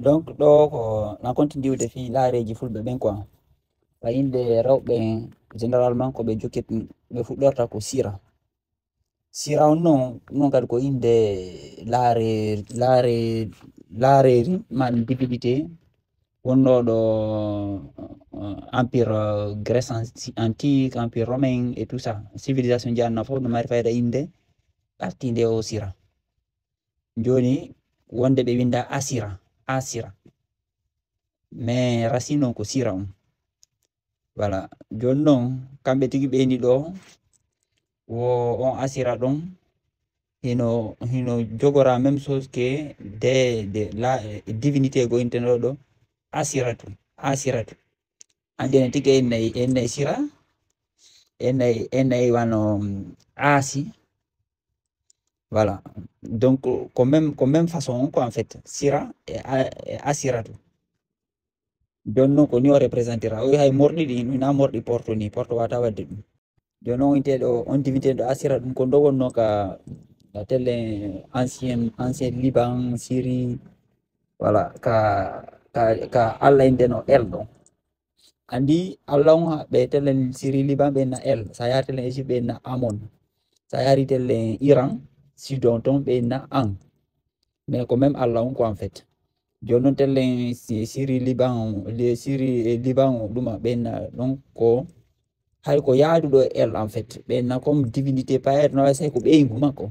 donc ɗo ko na continue fi laareji fulɓe ɓen quoi fa inde rewɓe généralement ko ɓe jokkit ɓe fuɗɗorta ko sira on non kadi ko inde laareri man divinité wonno ɗo empire grèce antique, empire romain et tout ça civilisation janna fof no mari fayda inde artinde o sira joni wonde ɓe winda asira mais racine on ko sira on voilà joni noon kamɓe tigi ɓeni ɗo on asira ɗon hino jogora même chose que la divinité go inteno ɗo asiratu andi enen tigi ennayi sira ennayi wano asi voilà donc ko même façon on quoi en fait sira et asiratu joni noon ko ni o représentera o hay morɗi ɗi na morɗi porto ni porto wata wadde ɗum joni on inteɗo on divinité ɗo asira ɗum ko dogonno ka telle ancien Liban Syrie voilà ka Allah indeno el ɗo andi Allah on ɓe tellen Syrie Liban ɓe na el sa yari tellen Égypte ɓe na amon sa yari tellen Iran Sidon ton ɓe na an mais ko même Allah on quoi en fait joni noon tellen Syrie Liban ɗuma ɓe na donc ko hay ko yaaduɗo el en fait ɓe na comme divinité paer no say ko ɓeygu makko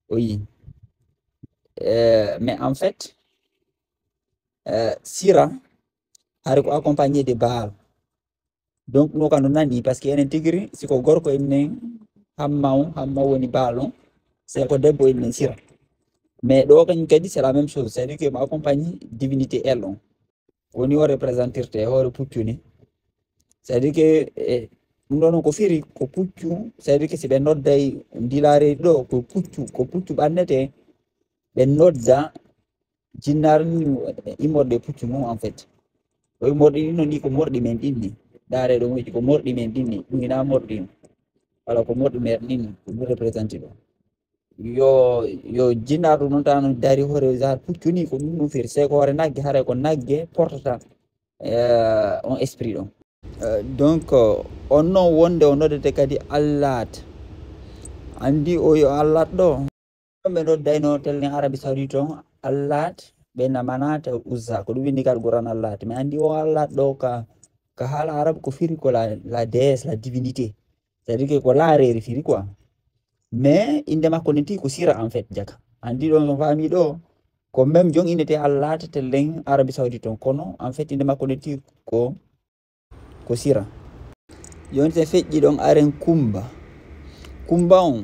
oui mais en fait sira hari ko accompagné de Baal donc no kano nani parce que enen tigiri siko gorko ennen hamma woni Baal on c'est ko debbo ennen sira mais ɗo kañum kadi c'est la même chose c'est à dire que mo accompagne divinité el on woni o représentirte hoore puccu ni c'est à dire que ɗum ɗo noon ko firi ko puccu c'est à dire que si ɓe nodday dilare ɗo ko puccu ɓannete ɓe nodda jinnaru ni immorde puccu mum en fait o immorde ɗin no ni ko morɗi men ɗinni ɗare ɗo moƴƴi ko morɗi men ɗinni ɗum ina morɗi wala ko morɗi men ɗinni ɗum représente ɗo yo jinnaru noon tan dari hoore har puccu ni ko ɗum ɗum firi c'est ko hoore nagge haray ko nagge portata on esprit ɗon donc on noon wonde o noddete kadi allat andi o yo allat ɗo ɓe noddayno tellen Arabie Saoudite on allat ɓena manata uzza ko ɗum windi kadi Quran allat mais andi o allat ɗo ka haala arabe ko firi ko la déesse la divinité c'est à dire que ko laareri firi quoi mais inde makko nen tigi ko sira en fait jaka andi ɗo no fami ɗo ko même jon indete allat tellen Arabie Saoudite on kono en fait inde makko nen tigi ko sira joni sen feƴƴi ɗon aren kumba on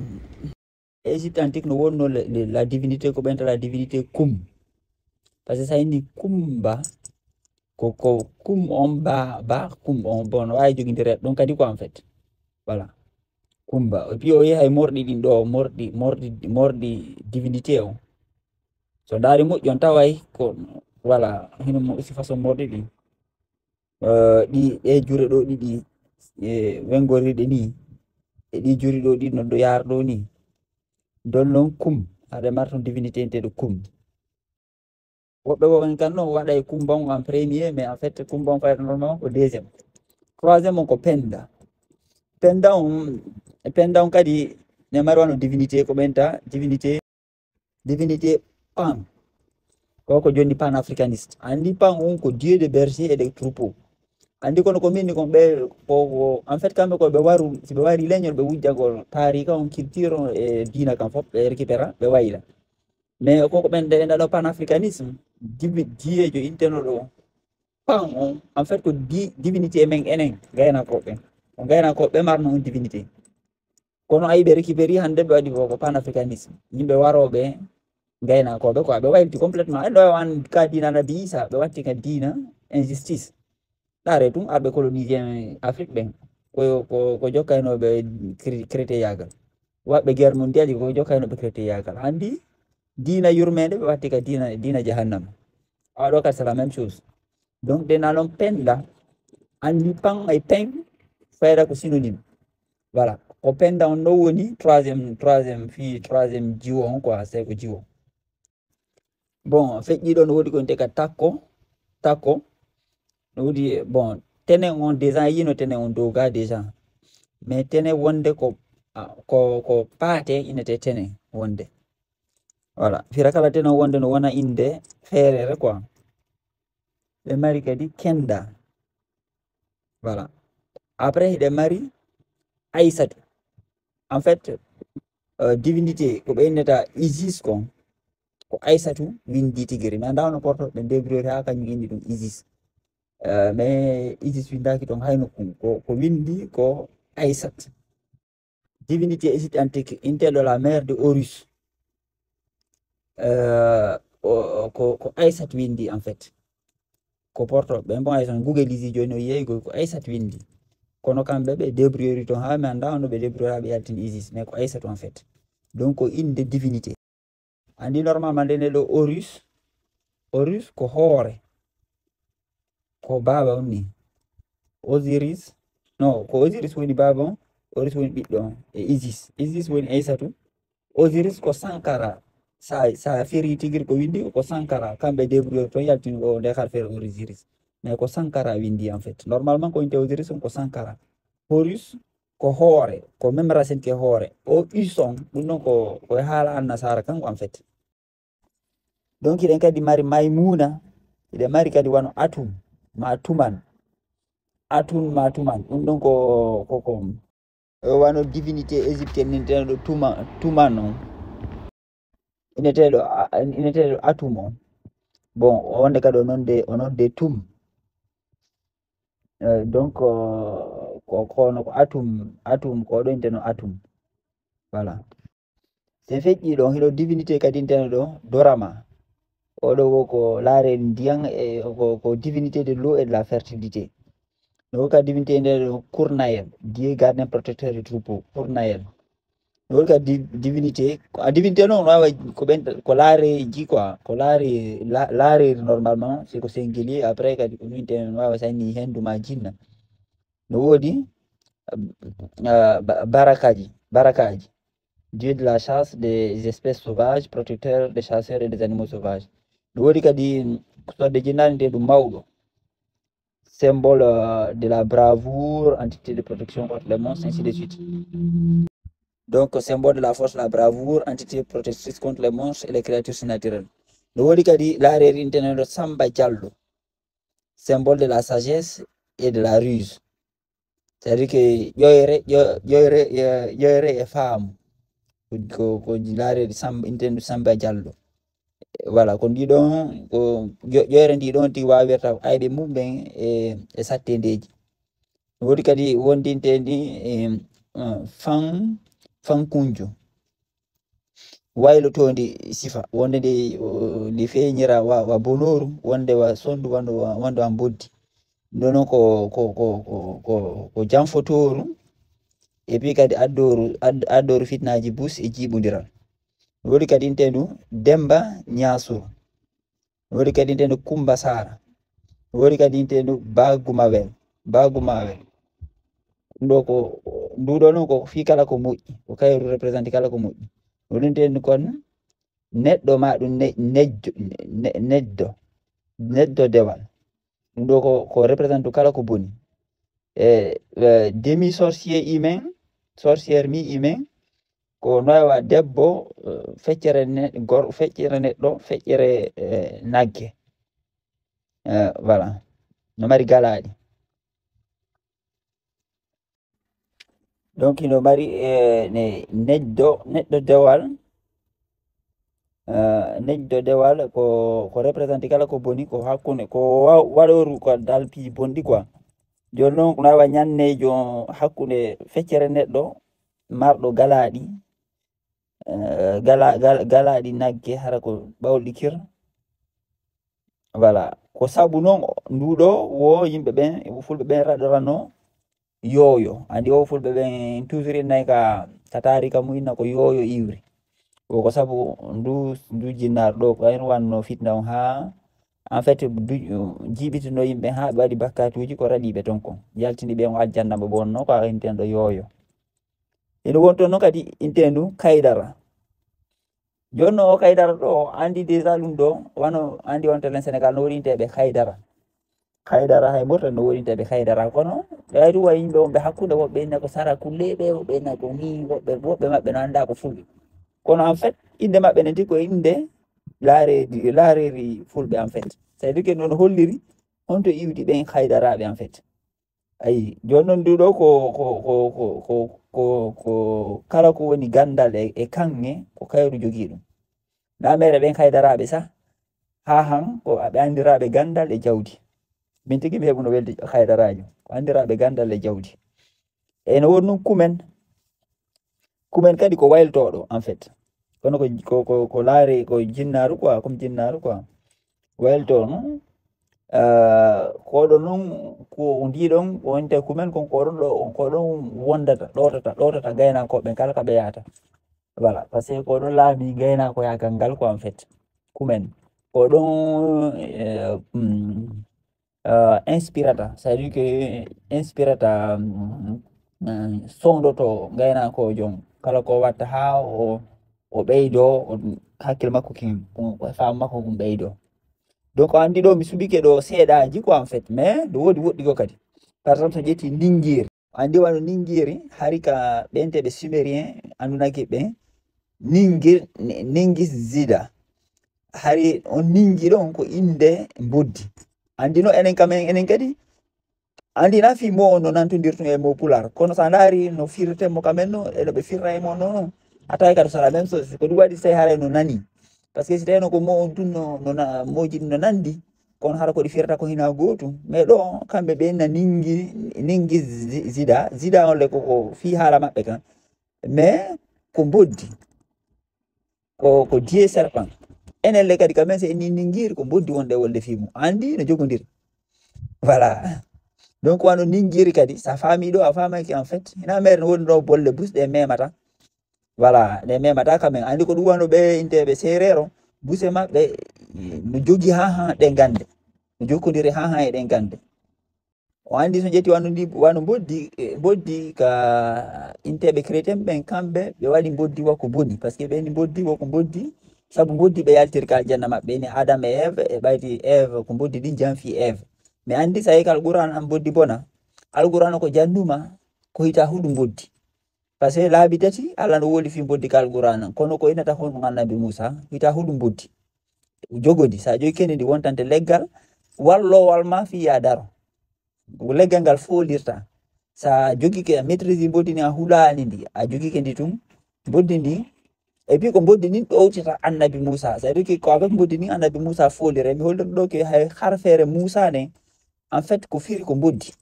Égypte antique no wonno la divinité ko ɓenta la divinité kum par ce que sa inni kumba ko kum on ba kum on bon no wawi jogindire ɗon kadi ko en fait voilà kumba et puis o yehi hay morɗi ɗin ɗo morɗi divinité o so daari moƴƴi on taway ko voilà hino aussi façon morɗi ɗin ɗi ɗe jure ɗo ɗiɗi wengoriɗe ni e ɗi juri ɗo ɗi no ɗo yaar ɗo ni don noon kum haɗa mara ton divinité nteɗo kum woɓɓe won kan noon waɗa kumba on en premier mais en fait kumba on fayta normalement ko deuxiéme troisiéme on ko penda on kadi ne mari wano divinité ko ɓenta divinité pan ko joni pan africaniste andi pan on ko dieu de berger et de troupeau andi kono ko minni kon ɓe ko en fait kamɓe koɓe waru si ɓe wari leñol ɓe wujjagol paari ka on culture on e diina kam fof ɓe récupéra ɓe wayla mais koko ɓen ɓe ɗo panafricanisme diyejo inteno ɗo pan on en fait ko divinité men enen gaynakoɓe ko gaynakoɓe marno on divinité kono ayi ɓe récupéri hande ɓe waɗi ko panafricanisme yimɓe waroɓe gaynakoɓe quoi ɓe wayliti complètement en ɗo an ka diina Nabi Isa ɓe watti ka diina injustice ɗare tum arɓe colonisien Afrique ɓen ko jokkaynoɓe chrétien yagal waɓɓe guerre mondial ko jokkaynoɓe chrétien yagal andi diina yurmede ɓe watti ka diina jahannama aɗo kadi c'est la même chose donc ɗe nanon penda andi pan ay pen fayda ko synonyme voilà ko penda on ɗo woni troisiéme jiwo on quoi c'est ko jiwo bon feƴƴiɗo no woodi ko wiyete ka takko no woodi bon tenen on déjà yino tenen on dow ga déjà mais tenen wonde ko paate inete tenen wonde voilà fira kala tenen wonde no wona inde feerere quoi ɓe mari kadi kenda voilà après hiɗe mari aissatu en fait divinité ko ɓe inneta Isis ko aissatu windi tigiri mais andawno porto ɓe débrouillé ha kañum indi ɗum Isis mais Isis windaki ton hay nokkum ko windi ko Aissat divinité égypte antique intel de la mère de Horus ko Aissat windi en fait ko porto ɓe bon aysan googlisi joni o yeyi ko Aissat windi kono kamɓe ɓe débrouillé ton ha mi anda no ɓe débrouillé ha ɓe yaltini Isis mais ko Aissat en fait donc ko inde divinité andi normalement ndene ɗo Horus ko hoore ko baba on ni Osiris non ko Osiris woni baba on Horus woni ɓiɗɗo on e Isis woni Aissatu Osiris ko Sankara sa feri tigiri ko windi ko Sankara kamɓe débrouillé ton yaltini o nde har fere Osiris mais ko Sankara windi en fait normalement ko inte Osiris on ko Sankara Horus ko hoore ko même racine ke hoore o uson ɗum ɗon ko haala an nasara kanko en fait donc iɗen kadi mari Maymuna iɗen mari kadi wano Atum ma tuman ɗum ɗon ko wano divinité égyptienne ninteɗo tuman on ineteɗo Atum on bon wonde kadi o nonde tum donc kono ko atum ko ɗo inteno Atum voilà se feƴƴi ɗon hiɗo divinité kadi inteno ɗo Dorama oɗo wo ko laare ndiyam e ko divinité de l'eau et de la fertilité no ka divinité nde Cournayel Dieu gardien protecteur du troupeau Cournayel no ka divinité non wawa ko laare ji quoi ko laare normalement c'est ko singulier après kadi ko winte wawa sanni henduma jinna no woodi barakaji Dieu de la chasse des espèces sauvages protecteur des chasseurs et des animaux sauvages no woodi kadi sodde jinnani nde ɗum mawɗo symbole de la bravoure, entité de protection contre les monstres, ainsi de suite. Donc, symbole de la force, la bravoure, entité protectrice contre les monstres et les créatures surnaturelles. Le wodi kadi laare interne Samba Diallo, symbole de la sagesse et de la ruse. C'est-à-dire que yoyre e faamu ko laare interne Samba Diallo. Voilà ko ndiɗon ko ƴoyre ndiɗon ti wawirta ayɓe mum ɓen e sattedeji wodi kadi wondintendi fankunjo waylotodi sifa wonde ndi feñira wa bonoru wonde wa sondu wonde wan boddi ɗonon ko janfotoru et puis kadi addoru fitnaji bus e jiɓodiral wodi kadi intendu Demba Ñasuru wodi kadi intendu Kumba Sara wodi kadi intendu Bagumawel nduɗo noon ko fi kala ko moƴƴi ko kayru représente kala ko moƴƴi wodi intendu kon neɗɗo ma ɗum neɗɗo dewal ɗum ɗo ko représente kala ko boni demi sorcier sorcière mi humain ko nowa debbo feccere neɗɗo feccere nagge voilà no mari galaɗi donc no mari neɗɗo dewal ko représente kala ko boni ko hakkunde ko waɗoru ko dalpi bonɗi quoi joni noon ko nawa ñannejo hakkunde feccere neɗɗo marɗo galaɗi galaɗi nagge hara ko ɓawlikir voilà ko sabu noon nduɗo wo yimɓe ɓen fulɓe ɓen raɗorano yoyo andi o fulɓe ɓen toujours innayi ka tarika mum ko yoyo iwri ko sabu ndu jinnaɗo ɗo ko ayno wanno fitna on ha en fait jiɓitino yimɓe ha ɓe waɗi bakkatuji ko raɗiɓe ton ko yaltini ɓe o aljannama bonno ko intenɗo yoyo ene wonto noon kadi intendu Kaydara jonno o kaydara ɗo andi déjà ɗum ɗo wano andi wonto len Sénégal no woɗinteɓe haydara hay murta no woɗinteɓe haydara kono ɓe ɗum wa yimɓe wonɓe hakkude woɓɓe inna ko sara kulleɓe woɓɓe inna ko ni woɓɓe maɓɓe no anda ko fulɓe kono en fait inde maɓɓe ne ko inde laareri fulɓe en fait ça veut dire que noon holliri honto iwdi ɓen haydaraɓe en fait ayi joni noon nduɗo ko kala ko woni gandal e kanŋe ko kayru jogii ɗum na mere ɓen haydaraɓe sa ha han ko ɓe andiraɓe gandal e jawdi min tigi mi heɓuno welde haydarajo ko andiraɓe gandal e jawdi ene woni ɗum kumen kadi ko wayltoɗo en fait kono ko laari ko jinnaru quoi comme jinnaru quoi waylto no koɗo noon ko ndiɗon wonte kumen kon koɗon wondata ɗotata gaynakoɓe kala kaɓe yahata voilà par ce que koɗon laami gaynako yagal ngal quoi en fait kumen koɗon inspirata ça veut dire que inspirata sondoto gaynakojo kala ko watta ha o ɓeydo hakkille makko ko fam makko ko ɓeydo donc andi ɗo mi suɓike ɗo seeɗaji quoi en fait mais ɗo woodi woɗɗi go kadi par exemple so ƴetti ndinguiri andi wano ndinguiri hari ka ɓenteɓe sumérien andunaki ɓe ningis zida hari on ningi ɗon ko inde boddi andino enen kamen enen kadi andi na fi mo no nantodirtum e mo pular kono sa ndaari no firtemo kamen no eno ɓe firra e mo noon a tawi kadi sala même chose ko ɗum waɗi so tawi haray no nani par ce que si tawino ko mo on tun moji no nandi kono hara ko ɗi firta ko hina gotum mais ɗo kamɓe ɓe na ningi zida on le koko fi haala maɓɓe kan mais ko boddi ko die serpent enen le kadi kamen se en ninguiri ko boddi wonde wolde fimu andi no jogodiri voilà donc wano ninguiri kadi sa faami ɗo a famaki en fait hina mere no woni ɗo bolle busɗe memata voilà ne memata kamen andi ko ɗum wano ɓe inteɓe serero buse maɓɓe no jogi ha ɗe gande no jokkodiri ha e ɗen gande o andi so ƴetti wano boddi ka inteɓe chrétien ɓen kamɓe ɓe waɗi boddi wa ko boni par ce que ɓeni boddi wo ko boddi saabu boddi ɓe yaltiri ka aljanna maɓɓe ni adama e eve e ɓayti eve ko boddi ɗin janfi eve mais andi sa yehi ka alquran an boddi bona alquran ko jannuma ko hita huɗum boddi par ce que laabi tati Allah no woli fi boddi ka alquran kono ko inata honɗum annabi Musa hita huɗum boddi jogodi sa jogi kennedi wontante leggal wallowal ma fi ya daro leggal ngal folirta sa jogi ke maîtrise boddi ni a hulani ndi a jogi ke ndi tum boddi ndi et puis ko boddi ni ɗowtita annabi Musa ça veut dire ko avec boddi ni annabi Musa folire mi hollir ɗo ke hay harfere Musa ne en fait ko firi ko boddi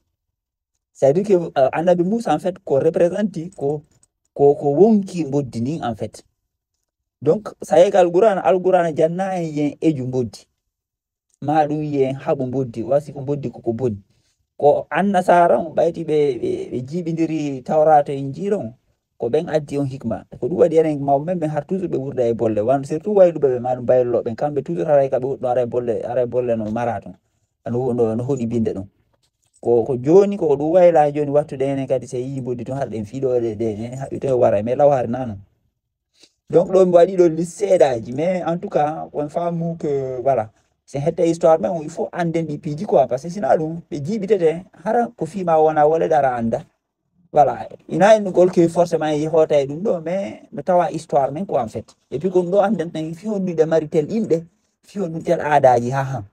ça veut dire que annabi Musa en fait ko représente ko wonki boddi ni en fait donc sa yehi ka alquran janna en yen eju boddi ma ɗum yen haɓu boddi wasi ko boddi koko boni ko annasara on ɓayti ɓe jiɓidiri tawrata e jiiron ko ɓen addi on hikma ko ɗum waɗi enen mawɓe men har toujours ɓe ɓurda e bolle wan surtout wayluɓe ɓe maɗum bayloɓe kamɓe toujours haray ka ɓe wuɗɗo ara e bolle no maraton no hoɗi binde ɗum ko joni ko ɗum wayla joni wattude enen kadi so yi boddi to har ɗen fiɗoɗe ɗe haɓɓi to wara mais law hari nano donc ɗo mi waɗi ɗo liste seeɗaji mais en tout cas on famu que voilà c'est hette histoire men il faut anden ɗi piiji quoi par ce que sina ɗum ɓe jiɓitete hara ko fima wona wolede ara anda voilà ina en gol ke forcément yehota e ɗum ɗo mais no tawa histoire men quoi en fait et puis ko ɗum ɗo anden tan fi honnude mari tel inɗe fi honɗum tel aadaji ha han